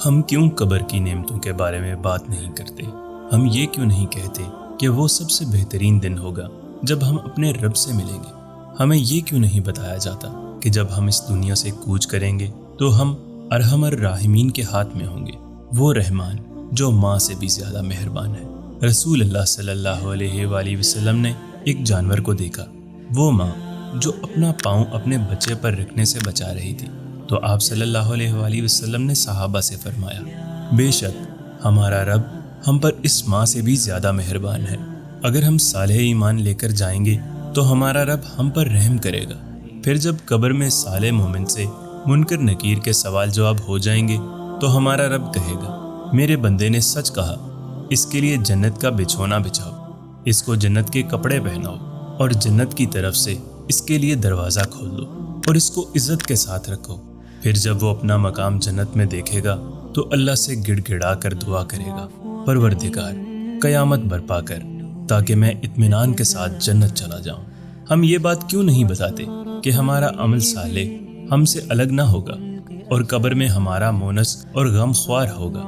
ہم کیوں قبر کی نعمتوں کے بارے میں بات نہیں کرتے؟ ہم یہ کیوں نہیں کہتے کہ وہ سب سے بہترین دن ہوگا جب ہم اپنے رب سے ملیں گے؟ ہمیں یہ کیوں نہیں بتایا جاتا کہ جب ہم اس دنیا سے کوچ کریں گے تو ہم ارحم الراحمین کے ہاتھ میں ہوں گے، وہ رحمان جو ماں سے بھی زیادہ مہربان ہے۔ رسول اللہ صلی اللہ علیہ وآلہ وسلم نے ایک جانور کو دیکھا، وہ ماں جو اپنا پاؤں اپنے بچے پر رکھنے سے بچا رہی تھی، تو آپ صلی اللہ علیہ وآلہ وسلم نے صحابہ سے فرمایا، بے شک ہمارا رب ہم پر اس ماں سے بھی زیادہ مہربان ہے۔ اگر ہم صالح ایمان لے کر جائیں گے تو ہمارا رب ہم پر رحم کرے گا۔ پھر جب قبر میں صالح مومن سے منکر نکیر کے سوال جواب ہو جائیں گے تو ہمارا رب کہے گا، میرے بندے نے سچ کہا، اس کے لیے جنت کا بچھونا بچھاؤ، اس کو جنت کے کپڑے پہناؤ اور جنت کی طرف سے اس کے لیے دروازہ کھول دو اور اس کو عزت کے ساتھ رکھو۔ پھر جب وہ اپنا مقام جنت میں دیکھے گا تو اللہ سے گڑ گڑا کر دعا کرے گا، پروردگار قیامت برپا کر تاکہ میں اطمینان کے ساتھ جنت چلا جاؤں۔ ہم یہ بات کیوں نہیں بتاتے کہ ہمارا عمل صالح ہم سے الگ نہ ہوگا اور قبر میں ہمارا مونس اور غم خوار ہوگا؟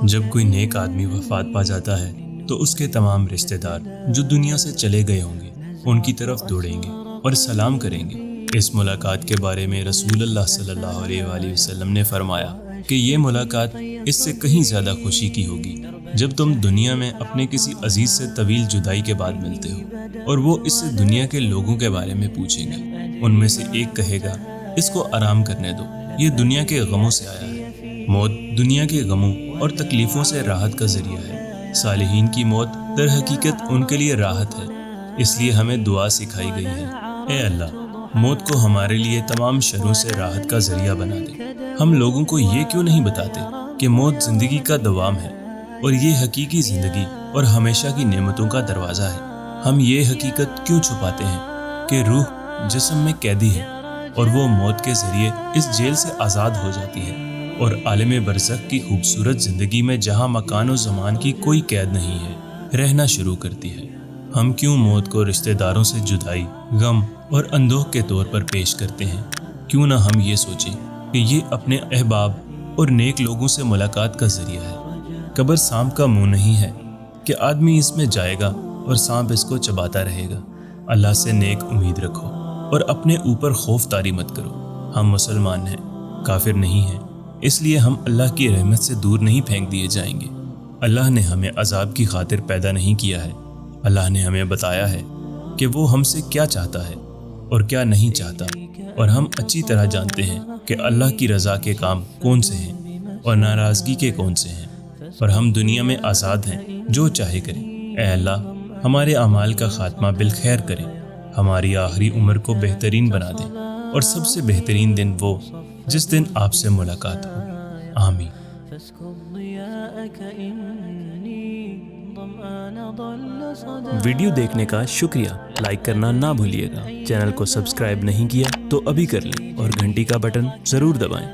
جب کوئی نیک آدمی وفات پا جاتا ہے تو اس کے تمام رشتہ دار جو دنیا سے چلے گئے ہوں گے ان کی طرف دوڑیں گے اور سلام کریں گے۔ اس ملاقات کے بارے میں رسول اللہ صلی اللہ علیہ وآلہ وسلم نے فرمایا کہ یہ ملاقات اس سے کہیں زیادہ خوشی کی ہوگی جب تم دنیا میں اپنے کسی عزیز سے طویل جدائی کے بعد ملتے ہو اور وہ اس سے دنیا کے لوگوں کے بارے میں پوچھیں گے۔ ان میں سے ایک کہے گا، اس کو آرام کرنے دو، یہ دنیا کے غموں سے آیا ہے۔ موت دنیا کے غموں اور تکلیفوں سے راحت کا ذریعہ ہے۔ صالحین کی موت در حقیقت ان کے لیے راحت ہے، اس لیے ہمیں دعا سکھائی گئی ہے، اے اللہ موت کو ہمارے لیے تمام شروں سے راحت کا ذریعہ بنا دے۔ ہم لوگوں کو یہ کیوں نہیں بتاتے کہ موت زندگی کا دوام ہے اور یہ حقیقی زندگی اور ہمیشہ کی نعمتوں کا دروازہ ہے؟ ہم یہ حقیقت کیوں چھپاتے ہیں کہ روح جسم میں قیدی ہے اور وہ موت کے ذریعے اس جیل سے آزاد ہو جاتی ہے اور عالم برزخ کی خوبصورت زندگی میں جہاں مکان و زمان کی کوئی قید نہیں ہے رہنا شروع کرتی ہے؟ ہم کیوں موت کو رشتہ داروں سے جدائی، غم اور اندوہ کے طور پر پیش کرتے ہیں؟ کیوں نہ ہم یہ سوچیں کہ یہ اپنے احباب اور نیک لوگوں سے ملاقات کا ذریعہ ہے۔ قبر سانپ کا منہ نہیں ہے کہ آدمی اس میں جائے گا اور سانپ اس کو چباتا رہے گا۔ اللہ سے نیک امید رکھو اور اپنے اوپر خوف طاری مت کرو۔ ہم مسلمان ہیں، کافر نہیں ہیں، اس لیے ہم اللہ کی رحمت سے دور نہیں پھینک دیے جائیں گے۔ اللہ نے ہمیں عذاب کی خاطر پیدا نہیں کیا ہے، اللہ نے ہمیں بتایا ہے کہ وہ ہم سے کیا چاہتا ہے اور کیا نہیں چاہتا، اور ہم اچھی طرح جانتے ہیں کہ اللہ کی رضا کے کام کون سے ہیں اور ناراضگی کے کون سے ہیں، اور ہم دنیا میں آزاد ہیں، جو چاہے کریں۔ اے اللہ ہمارے اعمال کا خاتمہ بالخیر کریں، ہماری آخری عمر کو بہترین بنا دیں، اور سب سے بہترین دن وہ جس دن آپ سے ملاقات ہو۔ آمین۔ ویڈیو دیکھنے کا شکریہ، لائک کرنا نہ بھولیے گا۔ چینل کو سبسکرائب نہیں کیا تو ابھی کر لیں اور گھنٹی کا بٹن ضرور دبائیں۔